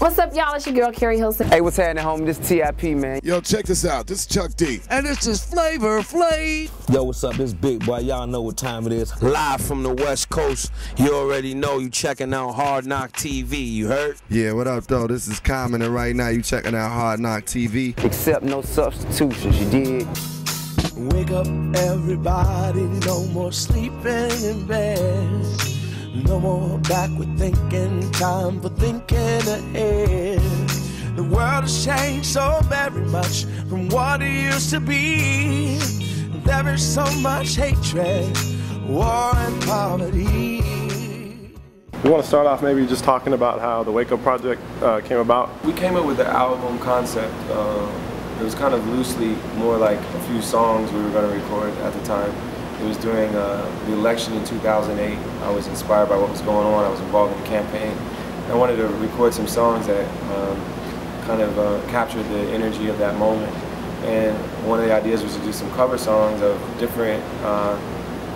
What's up, y'all? It's your girl, Carrie Hilson. Hey, what's happening, homie? This is TIP, man. Yo, check this out. This is Chuck D. And this is Flavor Flav. Yo, what's up? This Big Boy. Y'all know what time it is. Live from the West Coast. You already know you checking out Hard Knock TV. You heard? Yeah, what up, though? This is Common, and right now you checking out Hard Knock TV. Accept no substitutions, you dig? Wake up, everybody. No more sleeping in bed. No more backward thinking. Time for thinking ahead. The world has changed so very much from what it used to be. There is so much hatred, war, and poverty. We want to start off maybe just talking about how the Wake Up Project came about. We came up with the album concept. It was kind of loosely more like a few songs we were going to record at the time. It was during the election in 2008. I was inspired by what was going on. I was involved in the campaign. I wanted to record some songs that kind of captured the energy of that moment. And one of the ideas was to do some cover songs of different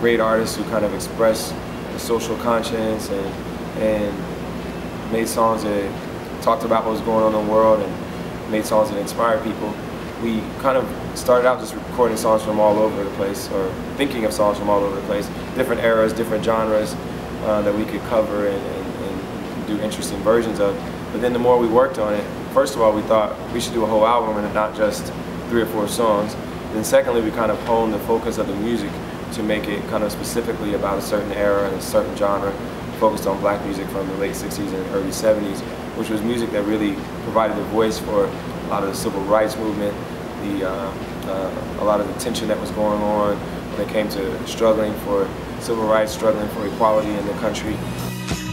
great artists who kind of express the social conscience and made songs that talked about what was going on in the world and made songs that inspired people. We kind of started out just recording songs from all over the place, or thinking of songs from all over the place, different eras, different genres that we could cover and do interesting versions of. But then the more we worked on it, first of all, we thought we should do a whole album and not just 3 or 4 songs. And then secondly, we kind of honed the focus of the music to make it kind of specifically about a certain era and a certain genre, focused on black music from the late 60s and early 70s, which was music that really provided a voice for a lot of the civil rights movement, a lot of the tension that was going on when it came to struggling for civil rights, struggling for equality in the country.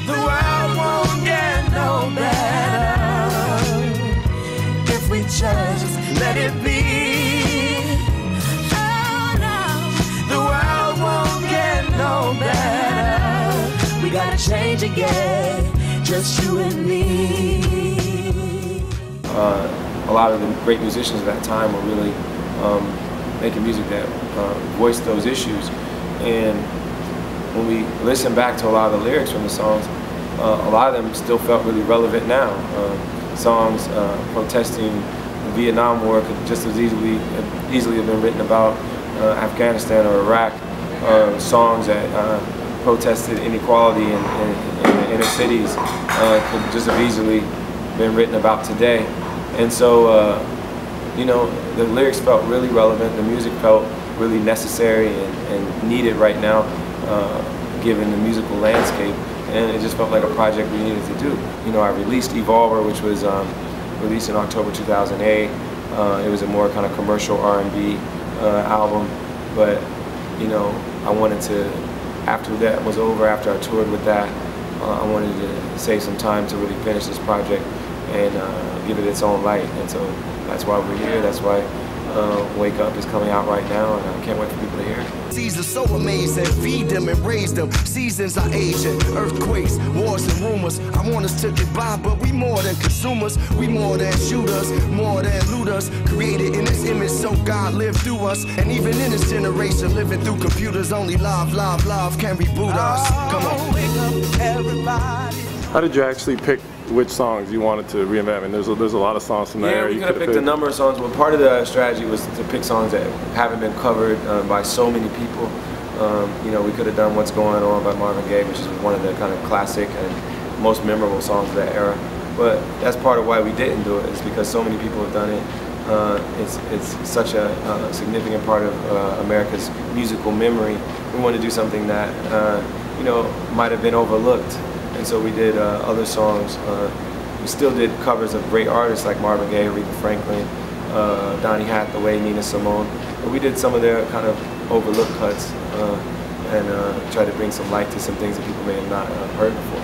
The world won't get no better if we just let it be. Oh no, the world won't get no better. We gotta change again, just you and me. A lot of the great musicians at that time were really making music that voiced those issues. And when we listen back to a lot of the lyrics from the songs, a lot of them still felt really relevant now. Songs protesting the Vietnam War could just as easily have been written about Afghanistan or Iraq, or songs that protested inequality in the inner cities could just have easily been written about today. And so, you know, the lyrics felt really relevant, the music felt really necessary and needed right now, given the musical landscape, and it just felt like a project we needed to do. You know, I released Evolver, which was released in October 2008. It was a more kind of commercial R&B album, but, you know, I wanted to, after that was over, after I toured with that, I wanted to save some time to really finish this project and give it its own light. And so that's why we're here. That's why Wake Up is coming out right now, and I can't wait for people to hear it. Seasons so amazing, feed them and raise them. Seasons are aging, earthquakes, wars and rumors. I want us to get by, but we more than consumers. We more than shooters, more than looters. Created in this image, so God lived through us. And even in this generation, living through computers, only love can reboot us. Come on, wake up, everybody. How did you actually pick which songs you wanted to reinvent? I mean, there's a lot of songs from there. Yeah, we could have picked a number of songs, but part of the strategy was to pick songs that haven't been covered by so many people. You know, we could have done What's Going On by Marvin Gaye, which is one of the kind of classic and most memorable songs of that era. But that's part of why we didn't do it, is because so many people have done it. It's such a significant part of America's musical memory. We wanted to do something that, you know, might have been overlooked. And so we did other songs. We still did covers of great artists like Marvin Gaye, Aretha Franklin, Donny Hathaway, Nina Simone. But we did some of their kind of overlooked cuts and tried to bring some light to some things that people may have not heard before.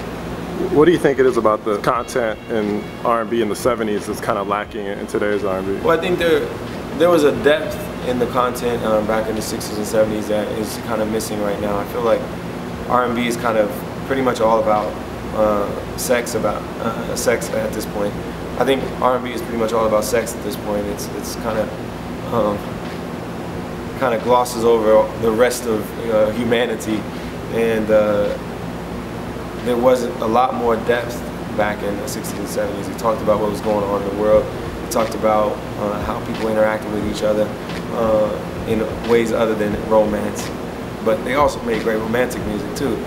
What do you think it is about the content in R&B in the 70s that's kind of lacking in today's R&B? Well, I think there was a depth in the content back in the 60s and 70s that is kind of missing right now. I feel like R&B is kind of pretty much all about sex at this point. I think R&B is pretty much all about sex at this point. It's kind of glosses over the rest of humanity, and there wasn't a lot more depth back in the 60s and 70s. He talked about what was going on in the world. He talked about how people interacted with each other in ways other than romance. But they also made great romantic music too.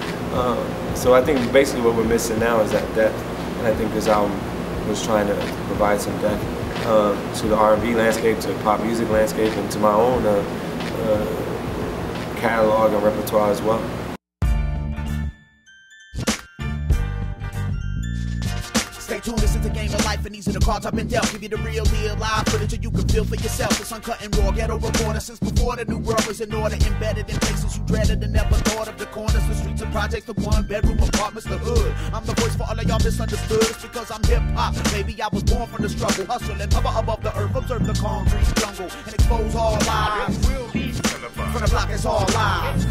So I think basically what we're missing now is that depth. And I think this album was trying to provide some depth to the R&B landscape, to the pop music landscape, and to my own catalog and repertoire as well. Stay tuned, this is the game of life, and these are the cards I've been dealt. Give you the real deal, live footage, so you can feel for yourself. It's uncut and raw, ghetto reporter since before the new world was in order. Embedded in places you dreaded and never thought of. The corners, the streets and projects, the one-bedroom apartments, the hood. I'm the voice for all of y'all misunderstood. It's because I'm hip-hop, maybe I was born from the struggle. Hustle and hover above the earth, observe the concrete jungle, and expose all lies. From the block, it's all lies.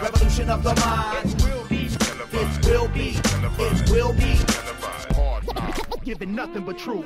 Revolution of the mind. It will be. It will be. Giving nothing but truth.